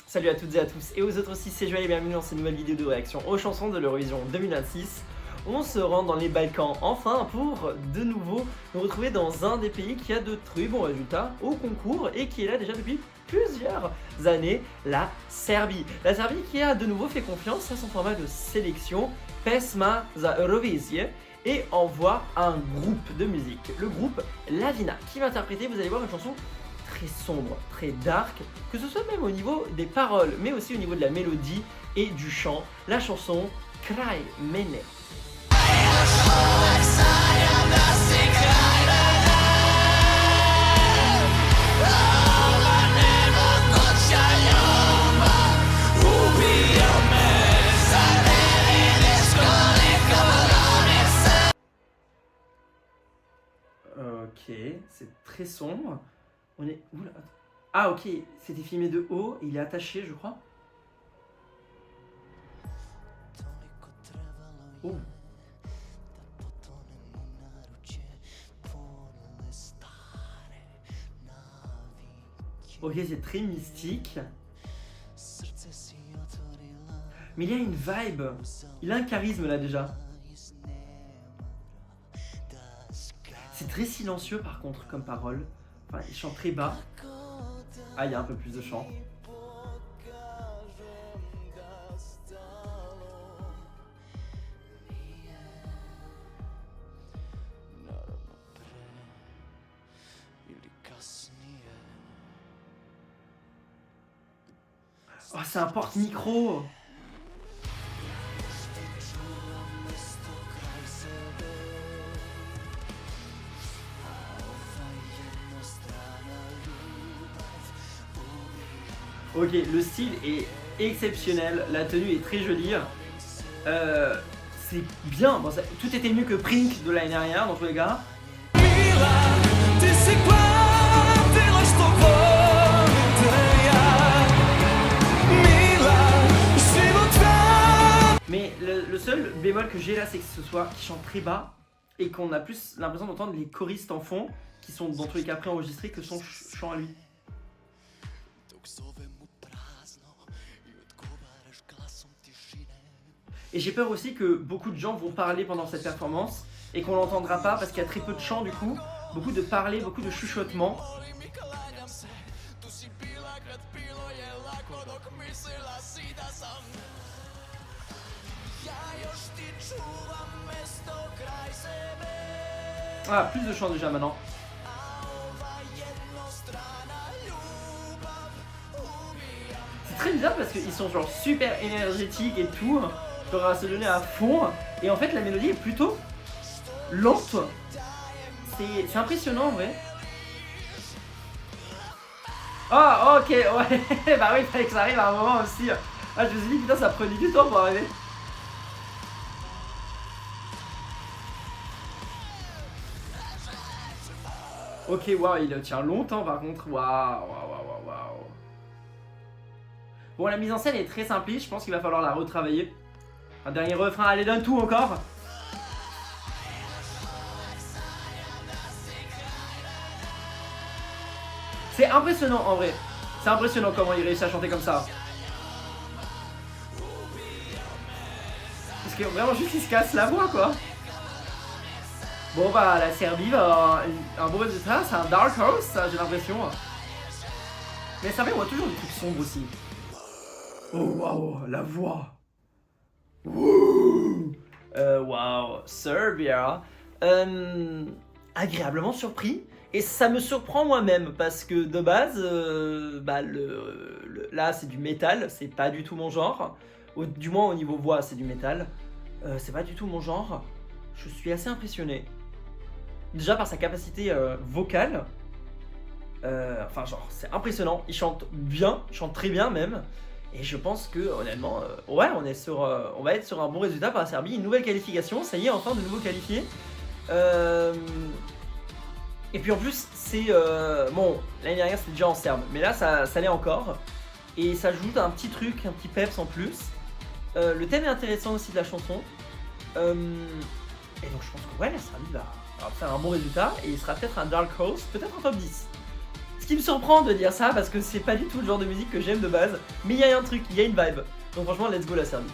Salut à toutes et à tous, et aux autres aussi, c'est Joël et bienvenue dans cette nouvelle vidéo de réaction aux chansons de l'Eurovision 2026. On se rend dans les Balkans, enfin, pour de nouveau nous retrouver dans un des pays qui a de très bons résultats au concours et qui est là déjà depuis plusieurs années, la Serbie. La Serbie qui a de nouveau fait confiance à son format de sélection, Pesma za Eurovisie, et envoie un groupe de musique, le groupe Lavina, qui va interpréter, vous allez voir, une chanson très sombre, très dark, que ce soit même au niveau des paroles, mais aussi au niveau de la mélodie et du chant, la chanson Kraj Mene. Ok, c'est très sombre. On est... Oula. Ah ok, c'était filmé de haut et il est attaché je crois. Oh. Ok, c'est très mystique. Mais il y a une vibe. Il a un charisme là déjà. C'est très silencieux par contre comme parole. Enfin, il chante très bas. Ah, il y a un peu plus de chant. Oh, c'est un porte-micro. Ok, le style est exceptionnel, la tenue est très jolie. C'est bien, bon, ça, tout était mieux que Prink de l'année dernière dans tous les cas. Mais le seul bémol que j'ai là, c'est que ce soit qu'il chante très bas et qu'on a plus l'impression d'entendre les choristes en fond qui sont dans tous les cas préenregistrés que son chant à lui. Et j'ai peur aussi que beaucoup de gens vont parler pendant cette performance et qu'on l'entendra pas parce qu'il y a très peu de chant du coup, beaucoup de parler, beaucoup de chuchotements. Ah, plus de chant déjà maintenant. C'est très bizarre parce qu'ils sont genre super énergétiques et tout, genre à se donner à fond, et en fait la mélodie est plutôt lente. C'est impressionnant en vrai. Ah ok, ouais, bah oui, il fallait que ça arrive à un moment aussi. Ah, je me suis dit putain, ça prenait du temps pour arriver. Ok, waouh, il tient longtemps par contre, waouh. Bon, la mise en scène est très simpliste, je pense qu'il va falloir la retravailler. Un dernier refrain, allez, donne tout encore. C'est impressionnant en vrai, c'est impressionnant comment il réussit à chanter comme ça. Parce que vraiment juste il se casse la voix quoi. Bon bah la Serbie va un beau résultat, c'est un dark horse j'ai l'impression. Mais la Serbie on voit toujours des trucs sombres aussi. Oh waouh, la voix. Waouh, Serbia. Agréablement surpris. Et ça me surprend moi-même parce que de base, bah là c'est du métal, c'est pas du tout mon genre. Du moins au niveau voix c'est du métal. C'est pas du tout mon genre. Je suis assez impressionné. Déjà par sa capacité vocale. Enfin genre c'est impressionnant, il chante bien, il chante très bien même. Et je pense que honnêtement, ouais on va être sur un bon résultat par la Serbie. Une nouvelle qualification, ça y est enfin de nouveau qualifié. Et puis en plus c'est... bon l'année dernière c'était déjà en serbe, mais là ça l'est encore. Et ça ajoute un petit truc, un petit peps en plus. Le thème est intéressant aussi de la chanson. Et donc je pense que ouais la Serbie va faire un bon résultat. Et il sera peut-être un dark horse, peut-être un top 10. qui me surprend de dire ça parce que c'est pas du tout le genre de musique que j'aime de base, mais il y a un truc, il y a une vibe. Donc franchement, let's go la Serbie.